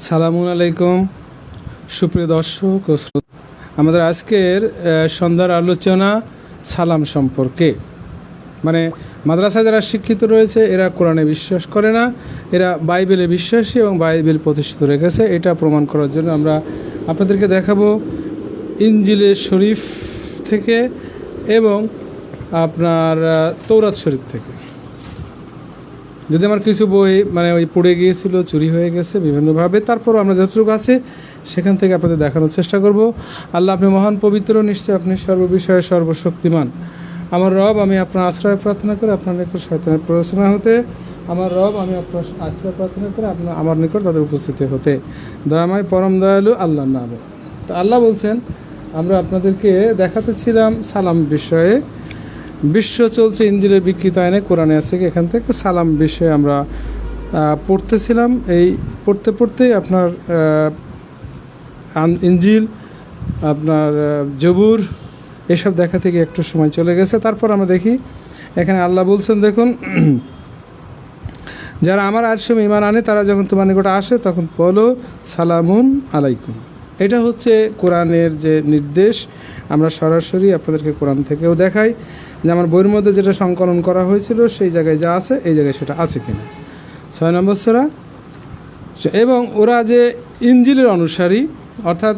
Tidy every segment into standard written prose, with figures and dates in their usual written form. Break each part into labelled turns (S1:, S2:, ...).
S1: সালামুন আলাইকুম সুপ্রিয় দর্শক ও শ্রোতা, আমাদের আজকের সন্ধ্যার আলোচনা সালাম সম্পর্কে। মানে মাদ্রাসায় যারা শিক্ষিত রয়েছে এরা কোরআনে বিশ্বাস করে না, এরা বাইবেলে বিশ্বাসী এবং বাইবেল প্রতিষ্ঠিত রেখেছে। এটা প্রমাণ করার জন্য আমরা আপনাদেরকে দেখাবো ইনজিলে শরীফ থেকে এবং আপনার তৌরাত শরীফ থেকে। যদি আমার কিছু বই ওই পড়ে গিয়েছিল, চুরি হয়ে গেছে বিভিন্নভাবে, তারপরও আমরা যতটুকু আছে সেখান থেকে আপনাদের দেখানোর চেষ্টা করব। আল্লাহ, আপনি মহান পবিত্র, নিশ্চয় আপনি সর্ববিষয়ে সর্বশক্তিমান। আমার রব, আমি আপনার আশ্রয় প্রার্থনা করে আপনার নিকট শয়তানের প্ররোচনা হতে, আমার রব, আমি আপনার আশ্রয় প্রার্থনা করে আমার নিকট তাদের উপস্থিতি হতে, দয়াময় পরম দয়ালু আল্লাহর নামে। তো আল্লাহ বলছেন, আমরা আপনাদেরকে দেখাতেছিলাম সালাম বিষয়ে। বিশ্ব চলছে ইনজিলের বিকৃত আইনে, কোরআনে আছে এখান থেকে সালাম বিষয়ে আমরা পড়তেছিলাম। এই পড়তেই আপনার ইনজিল, আপনার জবুর এসব দেখা থেকে একটু সময় চলে গেছে। তারপর আমরা দেখি এখানে আল্লাহ বলছেন, দেখুন, যারা আমার আয়াতসমূহ ঈমান আনে তারা যখন তোমার নিকট আসে তখন বলো সালামুন আলাইকুম। এটা হচ্ছে কোরআনের যে নির্দেশ। আমরা সরাসরি আপনাদেরকে কোরআন থেকেও দেখাই যে আমার বইয়ের মধ্যে যেটা সংকলন করা হয়েছিল সেই জায়গায় যা আছে এই জায়গায় সেটা আছে কিনা। 6 নম্বর সূরা। এবং ওরা যে ইনজিলের অনুসারী, অর্থাৎ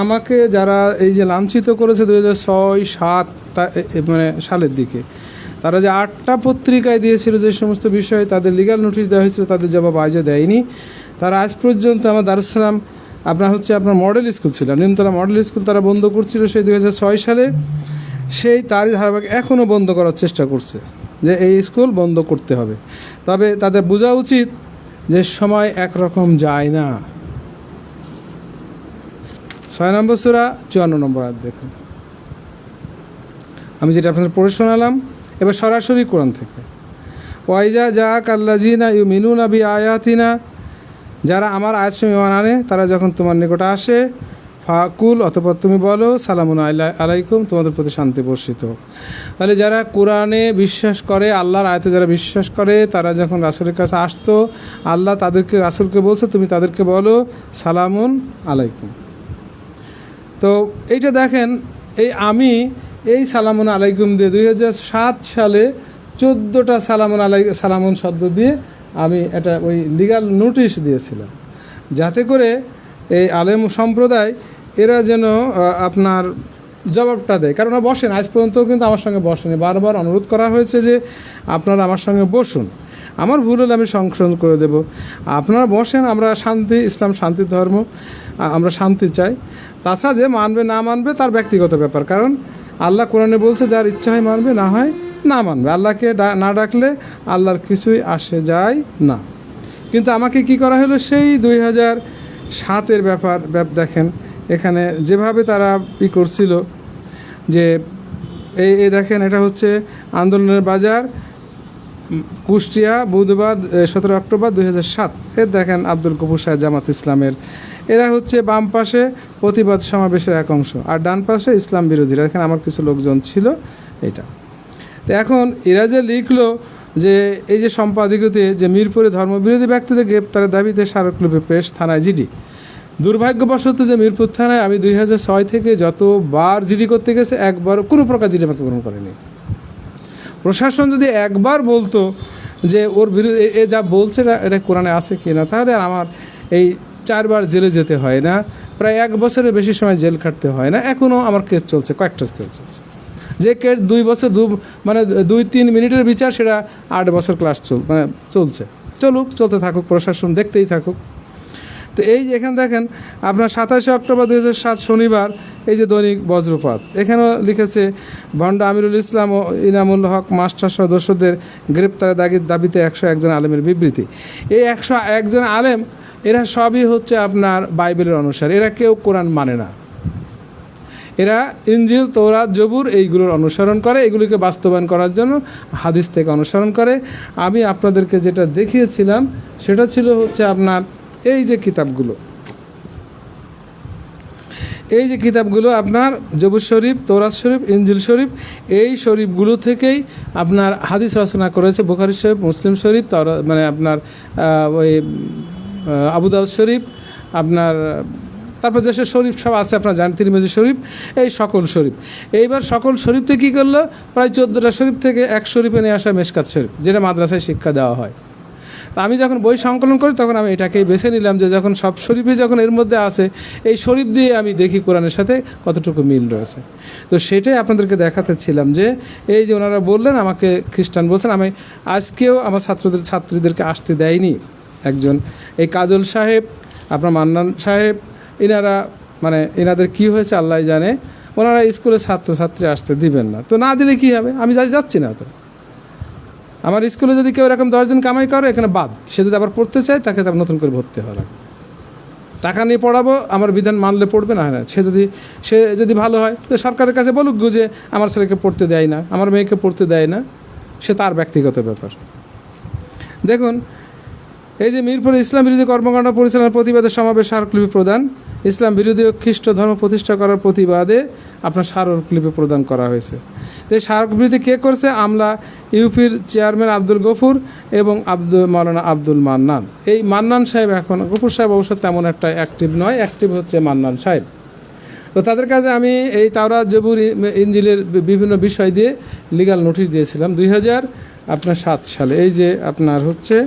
S1: আমাকে যারা এই যে লাঞ্ছিত করেছে 2006-07 সালের দিকে, তারা যে 8টা পত্রিকায় দিয়েছিল যে সমস্ত বিষয়ে তাদের লিগ্যাল নোটিশ দেওয়া হয়েছিল, তাদের জবাব আজও দেয়নি। তারা আজ পর্যন্ত আমার দারুস সালাম আপনার মডেল স্কুল ছিল, নিমতলা মডেল স্কুল, তারা বন্ধ করছিল সেই 2006 সালে। সেই তারই ধারাবাহিক এখনও বন্ধ করার চেষ্টা করছে যে এই স্কুল বন্ধ করতে হবে। তবে তাদের বোঝা উচিত যে সময় একরকম যায় না। 6 নম্বর সূরা 54 নম্বর আয়াত দেখুন। আমি যেটা আপনাদের পড়ে শোনালাম, এবার সরাসরি কোরআন থেকে। ওয়াইজা জাআকা আল্লাযীনা ইউমিনুনা বিআয়াতিনা, যারা আমার আয়াতসমূহ ঈমান আনে তারা যখন তোমার নিকট আসে, ফাকুল, অতঃপর তুমি বলো সালামুন আলাইকুম, তোমাদের প্রতি শান্তি বর্ষিত হোক। তাহলে যারা কোরআনে বিশ্বাস করে, আল্লাহর আয়াতে যারা বিশ্বাস করে, তারা যখন রাসূলের কাছে আসতো, আল্লাহ রাসূলকে বলছে তুমি তাদেরকে বলো সালামুন আলাইকুম। তো এইটা দেখেন, এই সালামুন আলাইকুম দিয়ে 2007 সালে 14টা সালামুন শব্দ দিয়ে আমি এটা ওই লিগ্যাল নোটিশ দিয়েছিলাম, যাতে করে এই আলেম সম্প্রদায় এরা যেন আপনার জবাবটা দেয়। কারণ ওরা বসেন, আজ পর্যন্ত কিন্তু আমার সঙ্গে বসেনি। বারবার অনুরোধ করা হয়েছে যে আপনারা আমার সঙ্গে বসুন, আমার ভুল হলে আমি সংশোধন করে দেব, আপনারা বসেন, আমরা শান্তি, ইসলাম শান্তির ধর্ম, আমরা শান্তি চাই। তাছাড়া যে মানবে না মানবে তার ব্যক্তিগত ব্যাপার। কারণ আল্লাহ কোরআনে বলছে যার ইচ্ছা হয় মানবে, না হয় না মানবে। আল্লাহকে না ডাকলে আল্লাহর কিছুই আসে যায় না। কিন্তু আমাকে কি করা হলো, সেই 2007-এর ব্যাপার দেখেন, এখানে যেভাবে তারা করছিল যে এই দেখেন, এটা হচ্ছে আন্দোলনের বাজার, কুষ্টিয়া, বুধবার 17 অক্টোবর 2007। এর দেখেন আব্দুল গফুর সাহেব, জামাত ইসলামের। এরা হচ্ছে বাম পাশে প্রতিবাদ সমাবেশের এক অংশ, আর ডান পাশে ইসলাম বিরোধীরা। এখানে আমার কিছু লোকজন ছিল এটা। তো এখন এরা যে লিখলো যে এই যে সম্পাদকীয়তে যে মিরপুরে ধর্মবিরোধী ব্যক্তিদের গ্রেপ্তারের দাবিতে স্মারকলিপি পেশ, থানায় জিডি। দুর্ভাগ্যবশত যে মিরপুর থানায় আমি 2006 থেকে যতবার জিডি করতে গেছে, একবার কোনো প্রকার জিডি আমাকে গ্রহণ করেনি। প্রশাসন যদি একবার বলতো যে ওর বিরুদ্ধে এ যা বলছে এটা কোরআনে আছে কি না, তাহলে আর এই 4 বার জেলে যেতে হয় না, প্রায় 1 বছরের বেশি সময় জেল খাটতে হয় না। এখনও আমার কেস চলছে, কয়েকটা কেস চলছে। যে কেস 2 বছর 2-3 মিনিটের বিচার, সেটা 8 বছর ক্লাস চলছে। চলতে থাকুক, প্রশাসন দেখতেই থাকুক। তো এই যে এখানে দেখেন আপনার 27 অক্টোবর 2007 শনিবার, এই যে দৈনিক বজ্রপাত, এখানেও লিখেছে ভণ্ড আমিরুল ইসলাম ও ইনামুল হক মাস্টার সদস্যদের গ্রেপ্তারের দাবিতে 101 জন আলেমের বিবৃতি। এই 101 জন আলেম, এরা সবই হচ্ছে আপনার বাইবেলের অনুসারী। এরা কেউ কোরআন মানে না, এরা ইনজিল, তৌরাত, জবুর এইগুলোর অনুসরণ করে, এগুলিকে বাস্তবায়ন করার জন্য হাদিস থেকে অনুসরণ করে। আমি আপনাদেরকে যেটা দেখিয়েছিলাম সেটা ছিল হচ্ছে আপনার এই যে কিতাবগুলো আপনার জবুর শরীফ, তৌরাত শরীফ, ইনজিল শরীফ, এই শরীফগুলো থেকেই আপনার হাদিস রচনা করেছে। বুখারী শরীফ, মুসলিম শরীফ, আপনার ওই আবু দাউদ শরীফ, আপনার তারপর যেসব শরীফ সব আছে আপনার জানেন, তিরমিজি শরীফ, এই সকল শরীফ। এইবার সকল শরীফতে কী করলো, প্রায় 14টা শরীফ থেকে এক শরীফে নিয়ে আসা মেশকাত শরীফ, যেটা মাদ্রাসায় শিক্ষা দেওয়া হয়। তা আমি যখন বই সংকলন করি তখন আমি এটাকেই বেছে নিলাম যে যখন সব শরীফে যখন এর মধ্যে আছে, এই শরীফ দিয়ে আমি দেখি কোরআনের সাথে কতটুকু মিল রয়েছে। তো সেটাই আপনাদেরকে দেখাতে ছিলাম যে এই যে ওনারা বললেন আমাকে খ্রিস্টান বলছেন, আমি আজকেও আমার ছাত্রীদেরকে আসতে দেয়নি। একজন এই কাজল সাহেব, আপনার মান্নান সাহেব, এনারা মানে এনাদের কী হয়েছে আল্লাহ জানে, ওনারা স্কুলে ছাত্রছাত্রী আসতে দিবেন না। তো না দিলে কী হবে, আমি যাচ্ছি না। তো আমার স্কুলে যদি কেউ এরকম 10 দিন কামাই করে, এখানে বাদ। সে যদি আবার পড়তে চায় তাকে তার নতুন করে ভর্তি হওয়া লাগবে। টাকা নিয়ে পড়াবো, আমার বিধান মানলে পড়বে, না হয় না। সে যদি ভালো হয় তো সরকারের কাছে বলুক যে আমার ছেলেকে পড়তে দেয় না, আমার মেয়েকে পড়তে দেয় না, সে তার ব্যক্তিগত ব্যাপার। দেখুন, এই যে মিরপুরে ইসলাম বিরোধী কর্মকাণ্ড পরিচালনার প্রতিবাদে সমাবেশ স্মারকলিপি প্রদান, ইসলাম বিরোধী ও খ্রিস্ট ধর্ম প্রতিষ্ঠা করার প্রতিবাদে আপনার স্মারকলিপি প্রদান করা হয়েছে। তো এই স্মারকলিপি কে করছে? আমলা ইউপির চেয়ারম্যান আব্দুল গফুর এবং মাওলানা আব্দুল মান্নান। এই মান্নান সাহেব, এখন গফুর সাহেব অবশ্য তেমন একটা অ্যাক্টিভ নয়, অ্যাক্টিভ হচ্ছে মান্নান সাহেব। তো তাদের কাছে আমি এই তাওরাত, জবুর, ইনজিলের বিভিন্ন বিষয় দিয়ে লিগ্যাল নোটিশ দিয়েছিলাম 2007 সালে। এই যে আপনার হচ্ছে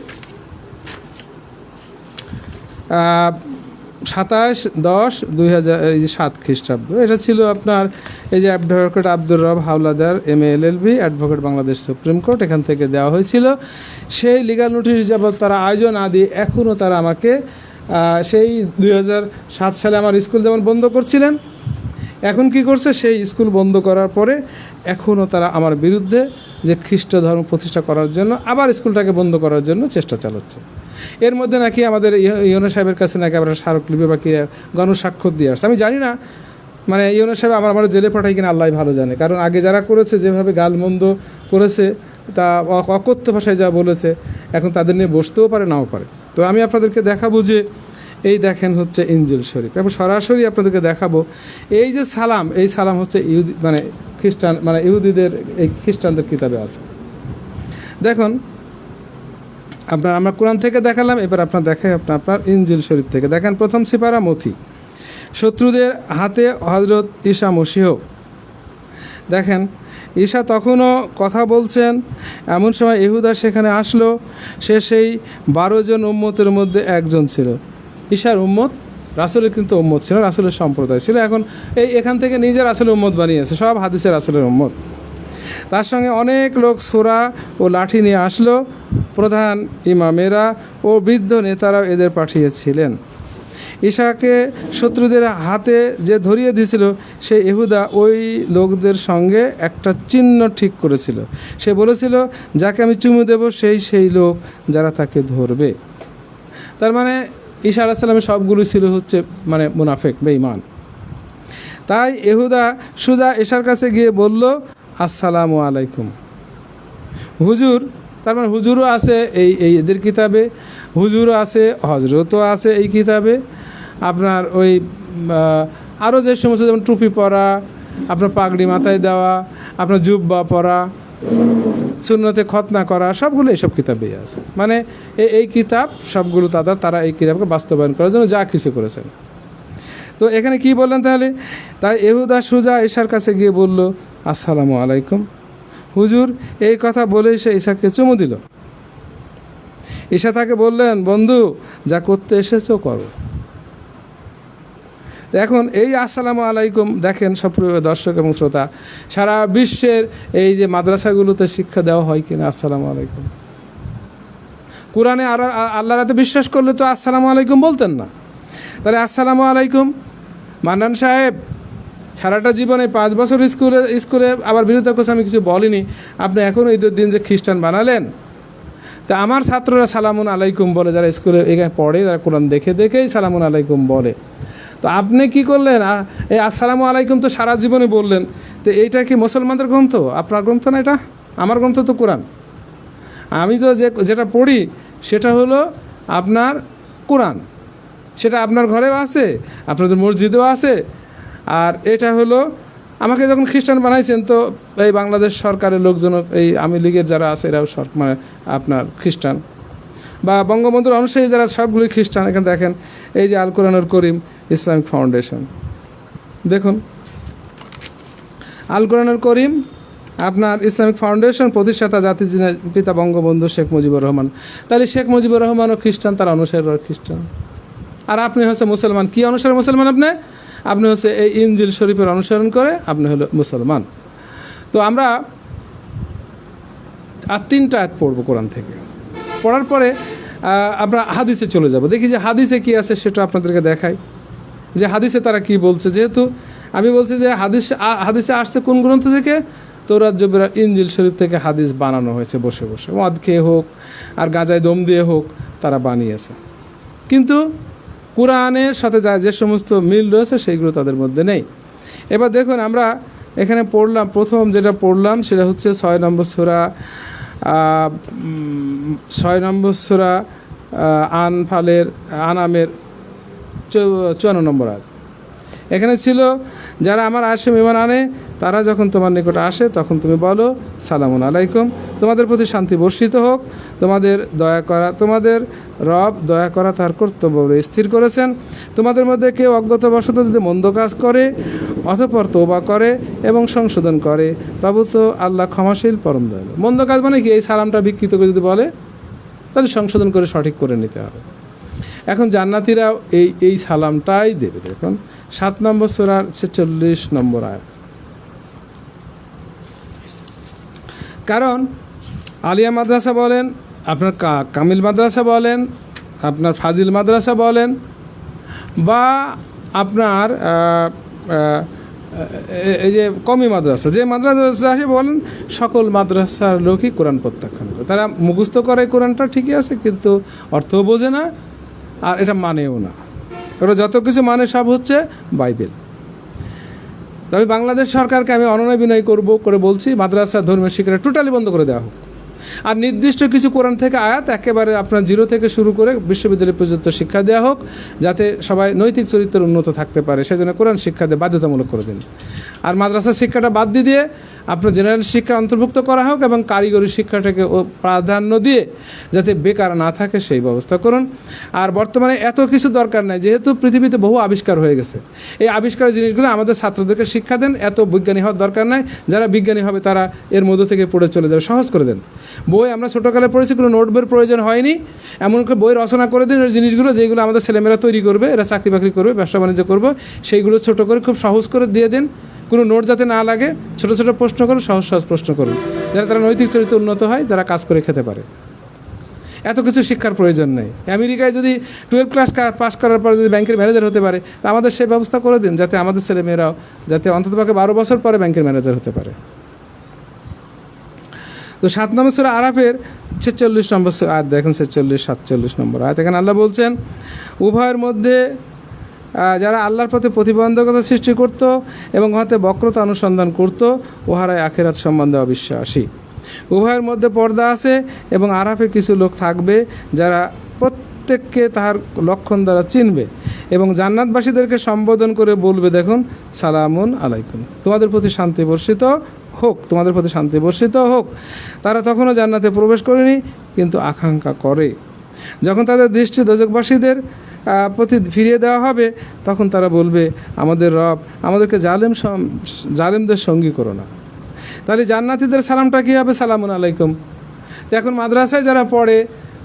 S1: 27/10/2007 খ্রিস্টাব্দ। এটা ছিল আপনার এই যে অ্যাডভোকেট আব্দুর রব Howlader, MA LLB, advocate Bangladesh supreme court, এখান থেকে দেওয়া হয়েছিল। সেই লিগ্যাল নোটিশ যাবৎ তারা আয়োজন আদি এখনও তারা আমাকে সেই 2007 সালে আমার স্কুল যেমন বন্ধ করছিলেন, এখন কি করছে, সেই স্কুল বন্ধ করার পরে এখনও তারা আমার বিরুদ্ধে যে খ্রিস্ট ধর্ম প্রতিষ্ঠা করার জন্য আবার স্কুলটাকে বন্ধ করার জন্য চেষ্টা চালাচ্ছে। এর মধ্যে নাকি আমাদের ইউনো সাহেবের কাছে নাকি আমরা স্মারকলিপি বা কি গণস্বাক্ষর দিয়ে আসছে। আমি জানি না, মানে ইউনো সাহেব আমার জেলে পাঠাই কিনা আল্লাহ ভালো জানে। কারণ আগে যারা করেছে, যেভাবে গালমন্দ করেছে, তা অকথ্য ভাষায় যা বলেছে, এখন তাদের নিয়ে বসতেও পারে, নাও পারে। তো আমি আপনাদেরকে দেখাবো যে এই দেখেন হচ্ছে ইনজিল শরীফ, এবং সরাসরি আপনাদেরকে দেখাবো এই যে সালাম, এই সালাম হচ্ছে মানে খ্রিস্টান, মানে ইহুদিদের, এই খ্রিস্টানদের কিতাবে আছে। দেখুন আমরা কোরআন থেকে দেখালাম, এবার দেখাই আপনার ইনজিল শরীফ থেকে। দেখেন প্রথম সিপারা মথি, শত্রুদের হাতে হজরত ঈসা মসীহ। দেখেন ঈসা তখনও কথা বলছেন, এমন সময় ইহুদা সেখানে আসলো। সে সেই 12 জন উম্মতের মধ্যে একজন ছিল। ঈসার উম্মত, রাসূলের কিন্তু উম্মত ছিল, রাসূলের সম্প্রদায় ছিল। এখন এখান থেকে নিজের রাসূলের উম্মত বানিয়েছে, সব হাদিসের রাসূলের উম্মত। তার সঙ্গে অনেক লোক ছোরা ও লাঠি নিয়ে আসলো। প্রধান ইমামেরা ও বৃদ্ধ নেতারাও এদের পাঠিয়েছিলেন। ঈসাকে শত্রুদের হাতে যে ধরিয়ে দিয়েছিল, সে ইহুদা ওই লোকদের সঙ্গে একটা চিহ্ন ঠিক করেছিল। সে বলেছিল, যাকে আমি চুমু দেব সেই লোক যারা তাকে ধরবে। তার মানে ঈসা আলাইহিস সালামের সবগুলো ছিল হচ্ছে মানে মুনাফিক, বেঈমান। তাই ইহুদা সুজা ঈসার কাছে গিয়ে বলল, আসসালামু আলাইকুম হুজুর। তার মানে হুজুরও আছে এই এদের কিতাবে, হুজুরও আছে, হজরতও আছে এই কিতাবে। আপনার ওই আরও যে সমস্ত, যেমন টুপি পরা, আপনার পাগড়ি মাথায় দেওয়া, আপনার জুব্বা পরা, সুন্নতে খতনা করা, সবগুলো এইসব কিতাবেই আছে। মানে এই কিতাব সবগুলো তারা এই কিতাবকে বাস্তবায়ন করার জন্য যা কিছু করেছেন। তো এখানে কি বললেন তাহলে? তাই ইহুদা সুজা ঈসার কাছে গিয়ে বলল, আসসালামু আলাইকুম হুজুর। এই কথা বলেই সে ঈসাকে চুমু দিল। ঈসা তাকে বললেন, বন্ধু, যা করতে এসেছো করো। এখন এই আসসালামু আলাইকুম, দেখেন সপ্রিয় দর্শক এবং শ্রোতা, সারা বিশ্বের এই যে মাদ্রাসাগুলোতে শিক্ষা দেওয়া হয় কিনা আসসালামু আলাইকুম। কোরআনে আর আল্লাহর রাতে বিশ্বাস করলে তো আসসালামু আলাইকুম বলতেন না। তাহলে আসসালামু আলাইকুম। মান্নান সাহেব সারাটা জীবনে 5 বছর স্কুলে আবার বিরোধিতা করছে, আমি কিছু বলিনি, আপনি এখনও ঈদের দিন যে খ্রিস্টান বানালেন। তা আমার ছাত্ররা সালামুন আলাইকুম বলে, যারা স্কুলে এখানে পড়ে, যারা কোরআন দেখেই সালামুন আলাইকুম বলে। তো আপনি কি করলেন? এই আসসালামু আলাইকুম তো সারা জীবনে বললেন। তো এইটা কি মুসলমানদের গ্রন্থ? আপনার গ্রন্থ না এটা? আমার গ্রন্থ তো কোরআন। আমি তো যেটা পড়ি সেটা হলো আপনার কোরআন, সেটা আপনার ঘরেও আছে, আপনাদের মসজিদেও আছে। আর এটা হলো, আমাকে যখন খ্রিস্টান বানাইছেন, তো এই বাংলাদেশ সরকারের লোকজন, এই আওয়ামী লীগের যারা আছে, এরাও মানে আপনার খ্রিস্টান। বা বঙ্গবন্ধুর অনুসারী যারা সবগুলি খ্রিস্টান, এখানে দেখেন এই যে আল কোরআনুল করিম ইসলামিক ফাউন্ডেশন, দেখুন আল কোরআনুল করিম আপনার ইসলামিক ফাউন্ডেশন প্রতিষ্ঠাতা জাতির পিতা বঙ্গবন্ধু শেখ মুজিবুর রহমান। তাহলে শেখ মুজিবুর রহমানও খ্রিস্টান, তার অনুসারীরা খ্রিস্টান। আর আপনি হচ্ছে মুসলমান। কী অনুসারে মুসলমান? আপনি হচ্ছে এই ইনজিল শরীফের অনুসরণ করে আপনি হলো মুসলমান। তো আমরা আর 3টা আয়াত পড়বো কোরআন থেকে। পড়ার পরে আমরা হাদিসে চলে যাব, দেখি যে হাদিসে কী আছে সেটা আপনাদেরকে দেখাই, যে হাদিসে তারা কি বলছে। যেহেতু আমি বলছি যে হাদিসে আসছে কোন গ্রন্থ থেকে? তৌরাত জবুর ইনজিল শরীফ থেকে হাদিস বানানো হয়েছে, বসে বসে মদ খেয়ে হোক আর গাঁজায় দম দিয়ে হোক তারা বানিয়েছে। কিন্তু কোরআনের সাথে যে সমস্ত মিল রয়েছে সেইগুলো তাদের মধ্যে নেই। এবার দেখুন আমরা এখানে পড়লাম, প্রথম যেটা পড়লাম সেটা হচ্ছে 6 নম্বর সূরা আনামের 54 নম্বর আয়াত। এখানে ছিল, যারা আমার আয়াতে ঈমান আনে তারা যখন তোমার নিকট আসে তখন তুমি বলো সালামুন আলাইকুম, তোমাদের প্রতি শান্তি বর্ষিত হোক, তোমাদের রব দয়া করা তার কর্তব্য স্থির করেছেন। তোমাদের মধ্যে কেউ অজ্ঞতাবশত যদি মন্দ কাজ করে অতঃপর তওবা করে এবং সংশোধন করে তবে তো আল্লাহ ক্ষমাশীল পরম দয়ালু। মন্দ কাজ মানে কি? এই সালামটা বিকৃত করে যদি বলে তাহলে সংশোধন করে সঠিক করে নিতে হবে। এখন জান্নাতীরাও এই সালামটাই দেবে। দেখুন 7 নম্বর সূরার 46 নম্বর আয়াত। কারণ আলিয়া মাদ্রাসা বলেন, আপনার কামিল মাদ্রাসা বলেন, আপনার ফাজিল মাদ্রাসা বলেন, বা আপনার এই যে কমি মাদ্রাসা, যে মাদ্রাসা বলেন, সকল মাদ্রাসার লোকই কোরআন প্রত্যাখ্যান করে। তারা মুখস্থ করে কোরআনটা ঠিকই আছে, কিন্তু অর্থও বোঝে না আর এটা মানেও না। ওরা যত কিছু মানে সব হচ্ছে বাইবেল। তবে বাংলাদেশ সরকারকে আমি অনুনয় বিনয় করে বলছি, মাদ্রাসা ধর্মীয় শিক্ষাটা টোটালি বন্ধ করে দেওয়া হোক। আর নির্দিষ্ট কিছু কোরআন থেকে আয়াত একেবারে আপনার 0 থেকে শুরু করে বিশ্ববিদ্যালয় পর্যন্ত শিক্ষা দেওয়া হোক, যাতে সবাই নৈতিক চরিত্রের উন্নত থাকতে পারে। সেজন্য কোরআন শিক্ষা দিয়ে বাধ্যতামূলক করে দিন। আর মাদ্রাসা শিক্ষাটা বাদ দিয়ে আপনার জেনারেল শিক্ষা অন্তর্ভুক্ত করা হোক এবং কারিগরি শিক্ষাটাকে প্রাধান্য দিয়ে যাতে বেকার না থাকে সেই ব্যবস্থা করুন। আর বর্তমানে এত কিছু দরকার নাই, যেহেতু পৃথিবীতে বহু আবিষ্কার হয়ে গেছে। এই আবিষ্কারের জিনিসগুলো আমাদের ছাত্রদেরকে শিক্ষা দেন। এত বিজ্ঞানী হওয়ার দরকার নাই, যারা বিজ্ঞানী হবে তারা এর মধ্য থেকে পড়ে চলে যাবে, সহজ করে দেন। বই আমরা ছোটোকালে পড়েছি, কোনো নোট বইয়ের প্রয়োজন হয়নি, এমন করে বই রচনা করে দিন ওই জিনিসগুলো যেগুলো আমাদের ছেলেমেয়েরা তৈরি করবে, এরা চাকরি বাকরি করবে, ব্যবসা বাণিজ্য করবে, সেইগুলো ছোটো করে খুব সহজ করে দিয়ে দিন। কোনো নোট যাতে না লাগে, ছোটো ছোটো প্রশ্ন করুন, সহজ সহজ প্রশ্ন করুন, যারা তারা নৈতিক চরিত্র উন্নত হয়, যারা কাজ করে খেতে পারে। এত কিছু শিক্ষার প্রয়োজন নেই। আমেরিকায় যদি 12 ক্লাস পাস করার পর যদি ব্যাংকের ম্যানেজার হতে পারে, তা আমাদের সেই ব্যবস্থা করে দিন, যাতে আমাদের ছেলেমেয়েরাও যাতে অন্ততপক্ষে 12 বছর পরে ব্যাংকের ম্যানেজার হতে পারে। তো 7 নম্বর সূরা আরাফের 46 নম্বর আয়াত দেখেন, 46-47 নম্বর আয়াত। এখানে আল্লাহ বলছেন, উভয়ের মধ্যে যারা আল্লাহর পথে প্রতিবন্ধকতা সৃষ্টি করত এবং হতে বক্রতা অনুসন্ধান করত, উহারাই আখিরাত সম্বন্ধে অবিশ্বাসী। উভয়ের মধ্যে পর্দা আছে এবং আরাফে কিছু লোক থাকবে যারা প্রত্যেককে তাহার লক্ষণ দ্বারা চিনবে এবং জান্নাতবাসীদেরকে সম্বোধন করে বলবে, দেখুন সালামুন আলাইকুম, তোমাদের প্রতি শান্তি বর্ষিত হোক, তোমাদের প্রতি শান্তি বর্ষিত হোক। তারা তখনও জান্নাতে প্রবেশ করেনি, কিন্তু আকাঙ্ক্ষা করে। যখন তাদের দৃষ্টি দোজখবাসীদের প্রতি ফিরিয়ে দেওয়া হবে, তখন তারা বলবে, আমাদের রব, আমাদেরকে জালেমদের সঙ্গী করো না। তাহলে জান্নাতীদের সালামটা কী হবে? সালামুন আলাইকুম। তো এখন মাদ্রাসায় যারা পড়ে,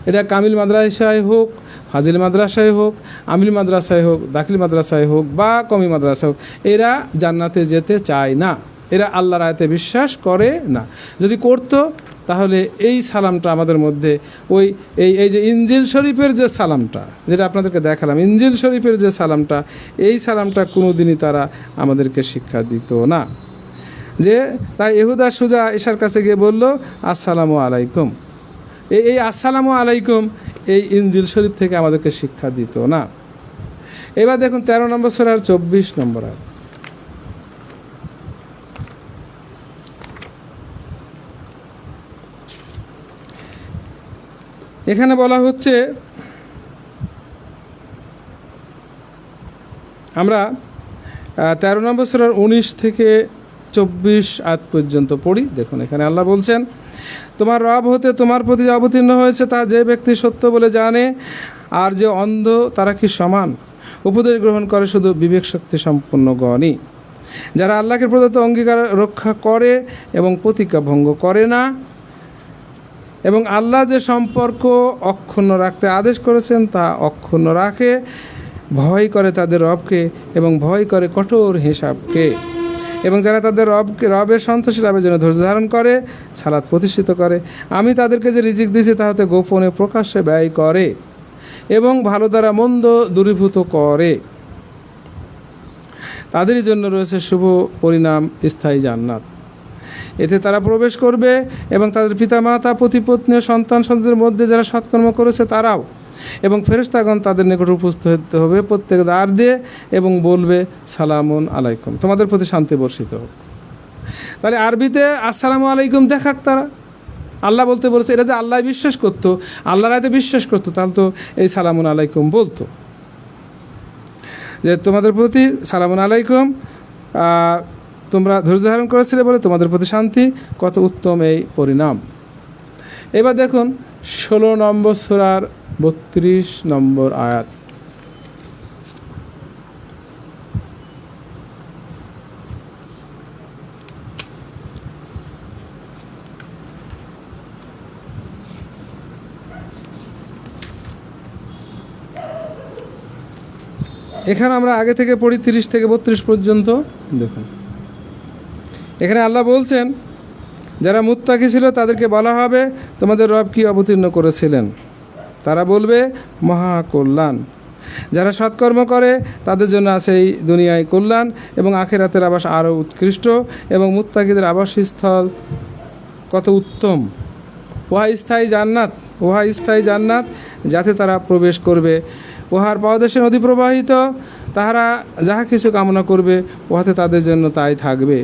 S1: এটা কামিল মাদ্রাসায় হোক, ফাজিল মাদ্রাসায় হোক, আমিল মাদ্রাসায় হোক, দাখিল মাদ্রাসায় হোক বা কমি মাদ্রাসায় হোক, এরা জান্নাতে যেতে চায় না, এরা আল্লাহর আয়াতে বিশ্বাস করে না। যদি করতো তাহলে এই সালামটা আমাদের মধ্যে এই যে ইনজিল শরীফের যে সালামটা, যেটা আপনাদেরকে দেখালাম, ইনজিল শরীফের যে সালামটা, এই সালামটা কোনো দিনই তারা আমাদেরকে শিক্ষা দিত না। যে তাই ইহুদা সুজা ঈশার কাছে গিয়ে বলল, আসসালামু আলাইকুম। এই আসসালামু আলাইকুম এই ইনজিল শরীফ থেকে আমাদেরকে শিক্ষা দিত না। এবার দেখুন 13 নম্বর সূরার 24 নম্বর আয়াত। এখানে বলা হচ্ছে, আমরা 13 নম্বর সূরার 19 থেকে 24 আয়াত পর্যন্ত পড়ি। দেখুন এখানে আল্লাহ বলছেন, তোমার রব হতে তোমার প্রতি যে অবতীর্ণ হয়েছে তা যে ব্যক্তি সত্য বলে জানে আর যে অন্ধ তারা কি সমান? উপদেশ গ্রহণ করে শুধু বিবেক শক্তি সম্পন্ন গণই, যারা আল্লাহকে প্রদত্ত অঙ্গীকার রক্ষা করে এবং প্রতিজ্ঞা ভঙ্গ করে না, এবং আল্লাহ যে সম্পর্ক অক্ষুণ্ণ রাখতে আদেশ করেছেন তা অক্ষুণ্ণ রাখে, ভয় করে তাদের রবকে এবং ভয় করে কঠোর হিসাবকে, এবং যারা তাদের রবের সন্তোষী লাভের জন্য ধৈর্য ধারণ করে, সালাত প্রতিষ্ঠিত করে, আমি তাদেরকে যে রিজিক দিয়েছি তা হতে গোপনে প্রকাশ্যে ব্যয় করে এবং ভালো দ্বারা মন্দ দূরীভূত করে, তাদেরই জন্য রয়েছে শুভ পরিণাম, স্থায়ী জান্নাত। এতে তারা প্রবেশ করবে এবং তাদের পিতামাতা, পতিপত্নী ও সন্তানদের মধ্যে যারা সৎকর্ম করেছে তারাও, এবং ফেরেশতাগণ তাদের নিকট উপস্থিত হতে হবে প্রত্যেক দ্বার দিয়ে এবং বলবে সালামুন আলাইকুম, তোমাদের প্রতি শান্তি বর্ষিত হোক। তাহলে আরবিতে আসসালামু আলাইকুম দেখাক তারা, আল্লাহ বলতে বলেছে, এটা যে আল্লাহ বিশ্বাস করতো, আল্লাহর আয়াতে বিশ্বাস করতো, তাহলে তো এই সালামুন আলাইকুম বলতো যে তোমাদের প্রতি সালামুন আলাইকুম, তোমরা ধৈর্য ধারণ করেছিলে বলে তোমাদের প্রতি শান্তি, কত উত্তম এই পরিণাম। এবার দেখুন 16 নম্বর সূরার 32 নম্বর আয়াত। এখানে আমরা আগে থেকে পড়ি 30 থেকে 32 পর্যন্ত। দেখুন এখানে আল্লাহ বলছেন, যারা মুত্তাকি ছিল তাদেরকে বলা হবে তোমাদের রব কি অবতীর্ণ করেছিলেন? তারা বলবে মহা কল্যাণ। যারা সৎকর্ম করে তাদের জন্য আছে এই দুনিয়ায় কল্যাণ এবং আখিরাতের আবাস আরও উৎকৃষ্ট, এবং মুত্তাকিদের আবাসস্থল কত উত্তম। উহা স্থায়ী জান্নাত যাতে তারা প্রবেশ করবে, উহার পাদদেশে নদী প্রবাহিত, তাহারা যাহা কিছু কামনা করবে উহাতে তাদের জন্য তাই থাকবে।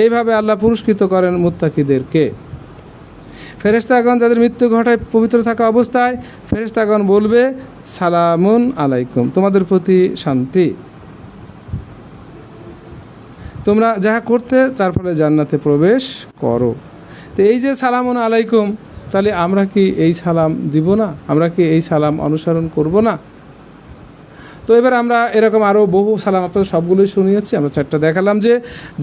S1: এইভাবে আল্লাহ পুরস্কৃত করেন মুত্তাকিদেরকে। ফেরেশতাগণ যাদের মৃত্যু ঘটায় পবিত্র থাকা অবস্থায়, ফেরেশতাগণ বলবে সালামুন আলাইকুম, তোমাদের প্রতি শান্তি, তোমরা যাহা করতে তার ফলে জান্নাতে প্রবেশ করো। তো এই যে সালামুন আলাইকুম, তাহলে আমরা কি এই সালাম দিব না? আমরা কি এই সালাম অনুসরণ করব না? তো এবার আমরা এরকম আরও বহু সালাম আপনাদের সবগুলোই শুনিয়েছি, আমরা 4টা দেখালাম যে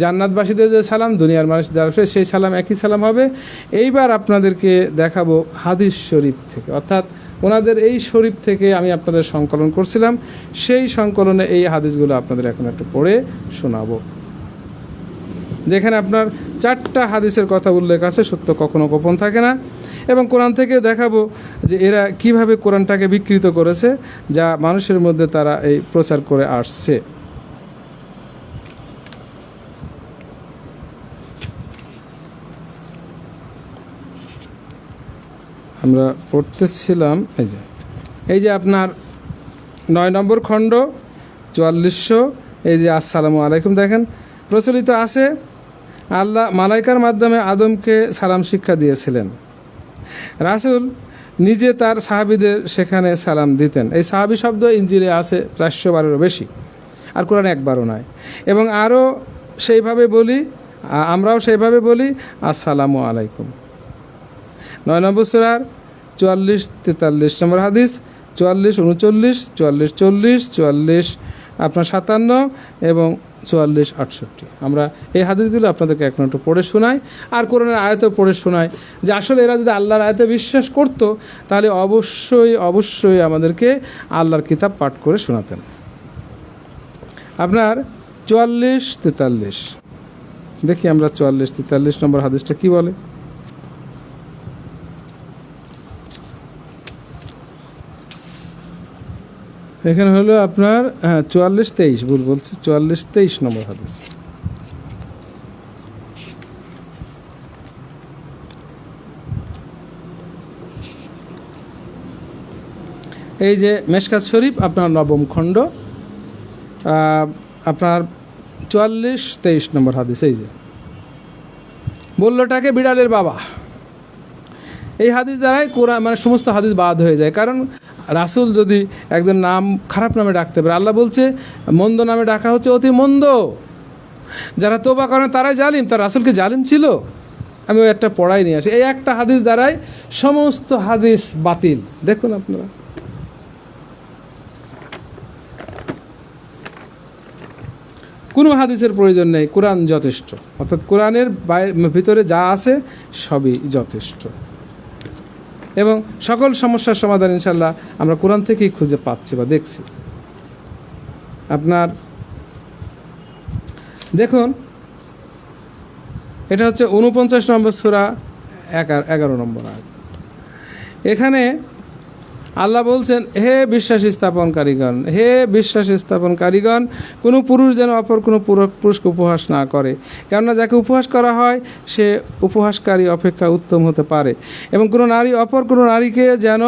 S1: জান্নাতবাসীদের যে সালাম, দুনিয়ার মানুষদের আসবে সেই সালাম একই সালাম হবে। এইবার আপনাদেরকে দেখাবো হাদিস শরীফ থেকে, অর্থাৎ ওনাদের এই শরীফ থেকে আমি আপনাদের সংকলন করছিলাম, সেই সংকলনে এই হাদিসগুলো আপনাদের এখন একটু পড়ে শোনাবো, যেখানে আপনার 4টা হাদিসের কথা উল্লেখ আছে, সত্য কখনো গোপন থাকে না। এবং কোরআন থেকে দেখাবো যে এরা কিভাবে কোরআনটাকে বিকৃত করেছে, যা মানুষের মধ্যে তারা এই প্রচার করে আসছে। আমরা পড়তেছিলাম এই যে আপনার 9 নম্বর খণ্ড 4400, এই যে আসসালামু আলাইকুম দেখেন প্রচলিত আছে, আল্লাহ মালাইকার মাধ্যমে আদমকে সালাম শিক্ষা দিয়েছিলেন। রাসূল নিজে তার সাহাবীদের সেখানে সালাম দিতেন। এই সাহাবী শব্দ ইনজিলে আছে 412-এরও বেশি, আর কোরআনে একবারও নয়। এবং আরও সেইভাবে বলি, আমরাও সেইভাবে বলি আসসালামু আলাইকুম। 9 নম্বর সূরার 44-43 নম্বর হাদিস, 44-39, 44-40, 44 আপনার 57 এবং 44-68। আমরা এই হাদিসগুলো আপনাদেরকে এখন একটু পড়ে শোনাই, আর কোরআনের আয়াতও পড়ে শোনাই, যে আসলে এরা যদি আল্লাহর আয়াতে বিশ্বাস করতো তাহলে অবশ্যই আমাদেরকে আল্লাহর কিতাব পাঠ করে শোনাতেন। আপনার 44-43 দেখি আমরা 44-43 নম্বর হাদিসটা কি বলে। এখানে হলো আপনার 44-23, ভুল বলছি, 44-23 নম্বর হাদিস। এই যে মেশকাত শরীফ আপনার 9ম খণ্ড আপনার 44-23 নম্বর হাদিস। এই যে বললোটাকে বিড়ালের বাবা, এই হাদিস দ্বারাই কোরআন মানে সমস্ত হাদিস বাদ হয়ে যায়। কারণ রাসূল যদি একজন নাম খারাপ নামে ডাকতে পারে, আল্লাহ বলছে মন্দ নামে ডাকা হচ্ছে অতি মন্দ, যারা তোবা করেন তারাই জালিম, তার রাসূল কি জালিম ছিল? আমি ওই একটা পড়াই নিয়ে আসি। এই একটা হাদিস দ্বারাই সমস্ত হাদিস বাতিল। দেখুন আপনারা, কোনো হাদিসের প্রয়োজন নেই, কোরআন যথেষ্ট। অর্থাৎ কোরআনের ভিতরে যা আছে সবই যথেষ্ট, এবং সকল সমস্যার সমাধান ইনশাল্লাহ আমরা কোরআন থেকেই খুঁজে পাচ্ছি বা দেখছি। আপনার দেখুন, এটা হচ্ছে 49 নম্বর সূরা 11 নম্বর আয়াত। এখানে আল্লাহ বলছেন, হে বিশ্বাস স্থাপনকারীগণ, হে বিশ্বাস স্থাপনকারীগণ, কোনো পুরুষ যেন অপর কোনো পুরুষকে উপহাস না করে, কেননা যাকে উপহাস করা হয় সে উপহাসকারী অপেক্ষা উত্তম হতে পারে, এবং কোনো নারী অপর কোনো নারীকে যেন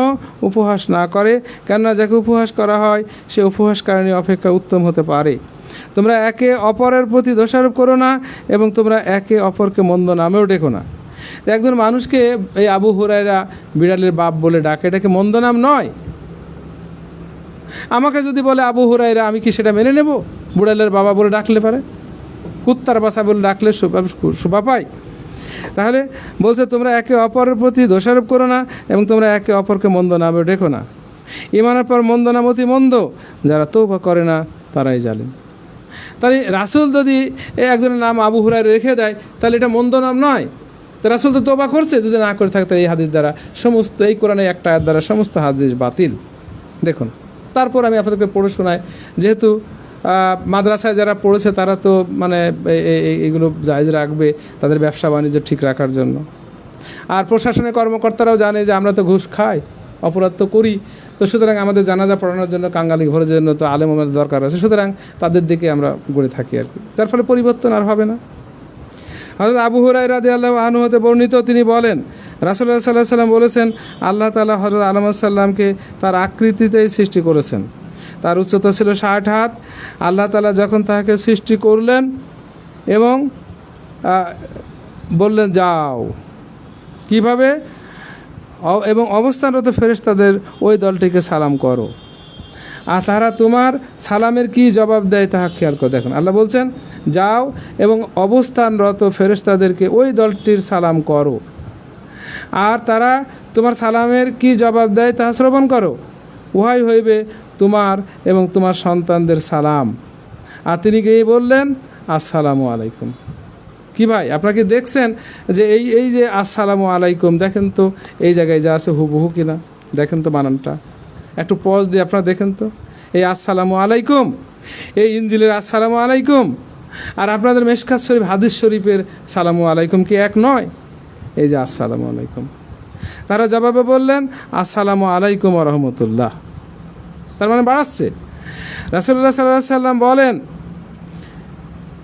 S1: উপহাস না করে, কেননা যাকে উপহাস করা হয় সে উপহাসকারিণী অপেক্ষা উত্তম হতে পারে। তোমরা একে অপরের প্রতি দোষারোপ করো না, এবং তোমরা একে অপরকে মন্দ নামেও ডেকো না। একজন মানুষকে এই আবু হুরায়রা বিড়ালের বাপ বলে ডাকে, এটাকে মন্দ নাম নয়। আমাকে যদি বলে আবু হুরায়রা, আমি কি সেটা মেনে নেব? বিড়ালের বাবা বলে ডাকলে পারে, কুত্তার বাসা বলে ডাকলে শোভা পায়? তাহলে বলছে তোমরা একে অপরের প্রতি দোষারোপ করো না, এবং তোমরা একে অপরকে মন্দ নামে ডেকো না। ঈমানের পর মন্দ নাম অতি মন্দ, যারা তওবা করে না তারাই জালিম। তাহলে রাসূল যদি একজনের নাম আবু হুরায়রা রেখে দেয়, তাহলে এটা মন্দ নাম নয়। তো রাসূল তো তওবা করছে, যদি না করে থাকে তাহলে এই হাদিস দ্বারা সমস্ত, এই কোরআনের একটা আয়াত দ্বারা সমস্ত হাদিস বাতিল। দেখুন, তারপর আমি আপনাদেরকে পড়ে শোনাই, যেহেতু মাদ্রাসায় যারা পড়েছে তারা তো মানে এইগুলো জায়েজ রাখবে তাদের ব্যবসা বাণিজ্য ঠিক রাখার জন্য। আর প্রশাসনের কর্মকর্তারাও জানে যে আমরা তো ঘুষ খাই, অপরাধ তো করি, তো সুতরাং আমাদের জানাজা পড়ানোর জন্য, কাঙ্গালি ঘরের জন্য তো আলেম আমাদের দরকার আছে, সুতরাং তাদের দিকে আমরা গড়ে থাকি আর কি, যার ফলে পরিবর্তন আর হবে না। হযরত আবু হুরায়রা রাদিয়াল্লাহু আনহু হতে বর্ণিত, তিনি বলেন রাসূলুল্লাহ সাল্লাল্লাহু আলাইহি ওয়াসাল্লাম বলেছেন, আল্লাহ তাআলা হযরত আদম আলাইহিস সালামকে তার আকৃতিতেই সৃষ্টি করেছেন। তার উচ্চতা ছিল 60 হাত। আল্লাহ তাআলা যখন তাকে সৃষ্টি করলেন এবং বললেন যাও, কিভাবে, এবং অবস্থানরত ফেরেশতাদের ওই দলটিকে সালাম করো, আর তারা তোমার সালামের কি জবাব দেয় তাহা খেয়াল করে দেখুন। আল্লাহ বলছেন যাও এবং অবস্থানরত ফেরেশতাদেরকে ওই দলটির সালাম করো, আর তারা তোমার সালামের কি জবাব দেয় তাহা শ্রবণ করো, উহাই হইবে তোমার এবং তোমার সন্তানদের সালাম। আর তিনি গিয়ে বললেন আসসালামু আলাইকুম। কি ভাই, আপনারা কি দেখছেন যে এই যে আসসালামু আলাইকুম, দেখেন তো এই জায়গায় যা আছে হুবহু কিনা, দেখেন তো বানানটা, একটু পজ দিয়ে আপনারা দেখেন তো, এই আসসালামু আলাইকুম, এই ইনজিলের আসসালামু আলাইকুম আর আপনাদের মেশকাত শরীফ হাদিস শরীফের সালামু আলাইকুম কি এক নয়? এই যে আসসালামু আলাইকুম। তারা জবাবে বললেন আসসালামু আলাইকুম ওয়া রাহমাতুল্লাহ। তার মানে বাড়াচ্ছে। রাসূলুল্লাহ সাল্লাল্লাহু আলাইহি সাল্লাম বলেন,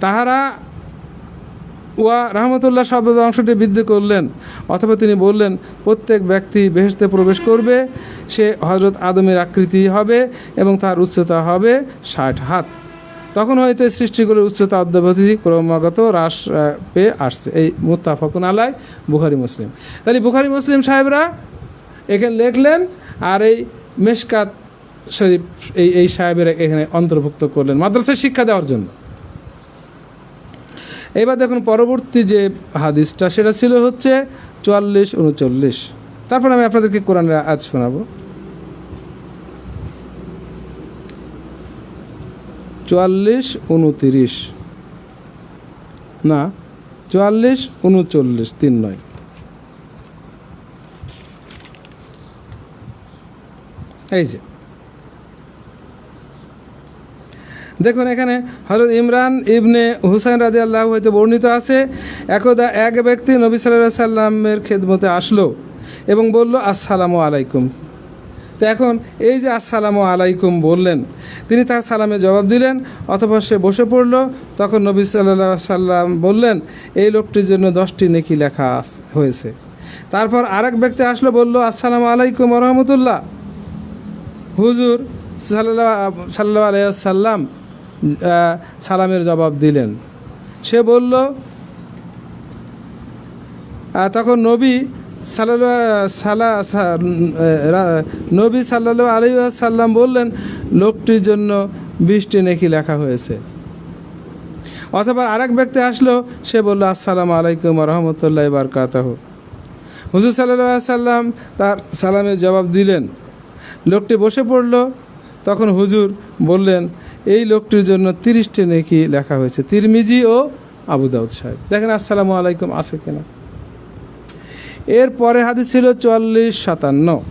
S1: তাহারা ওয়া রাহমাতুল্লাহ শব্দ অংশটি বৃদ্ধি করলেন, অথবা তিনি বললেন প্রত্যেক ব্যক্তি বেহেশতে প্রবেশ করবে, সে হযরত আদমের আকৃতি হবে এবং তার উচ্চতা হবে 60 হাত। তখন হইতে সৃষ্টিগুলোর উচ্চতা অদ্যাবধি ক্রমাগত হ্রাস পেয়ে আসছে। এই মুত্তাফাকুন আলাইহি, বুখারী মুসলিম। তাহলে বুখারী মুসলিম সাহেবরা এখানে লিখলেন, আর এই মেশকাত শরীফ এই সাহেবেরা এখানে অন্তর্ভুক্ত করলেন মাদ্রাসায় শিক্ষা দেওয়ার জন্য। এবার দেখুন পরবর্তী যে হাদিসটা, সেটা ছিল হচ্ছে 44-39। তারপর আমি আপনাদেরকে কোরআনের আয়াত শোনাবো। 44-29 না, 44-39, 3 নয়। এই যে দেখুন, এখানে হযরত ইমরান ইবনে হুসাইন রাদিয়াল্লাহু হইতে বর্ণিত আছে, একদা এক ব্যক্তি নবী সাল্লাল্লাহু আলাইহি সাল্লামের খেদমতে আসলো এবং বলল আসসালামু আলাইকুম। তো এখন এই যে আসসালামু আলাইকুম বললেন, তিনি তার সালামে জবাব দিলেন, অথবা সে বসে পড়ল। তখন নবী সাল্লাল্লাহু আলাইহি সাল্লাম বললেন, এই লোকটির জন্য 10টি নেকি লেখা হয়েছে। তারপর আরেক ব্যক্তি আসলো, বলল আসসালামু আলাইকুম ওয়া রাহমাতুল্লাহ। হুজুর সাল্লাল্লাহু আলাইহি সাল্লাম সালামের জবাব দিলেন। সে বলল, তখন নবী সাল্লাল্লাহু আলাইহি সাল্লাম বললেন, লোকটির জন্য 20টি নেকি লেখা হয়েছে। অথবা আরেক ব্যক্তি আসলো, সে বলল আসসালামু আলাইকুম রহমতুল্লাহ বারকাতাহু। হুজুর সাল্লাল্লাহু আলাইহি সাল্লাম তার সালামের জবাব দিলেন। লোকটি বসে পড়ল। তখন হুজুর বললেন, এই লোকটির জন্য 30টি নেকি লেখা হয়েছে। তিরমিজি ও আবু দাউদ সাহেব। দেখেন আসসালামু আলাইকুম আছে কিনা। এর পরে হাদিস ছিল 4457।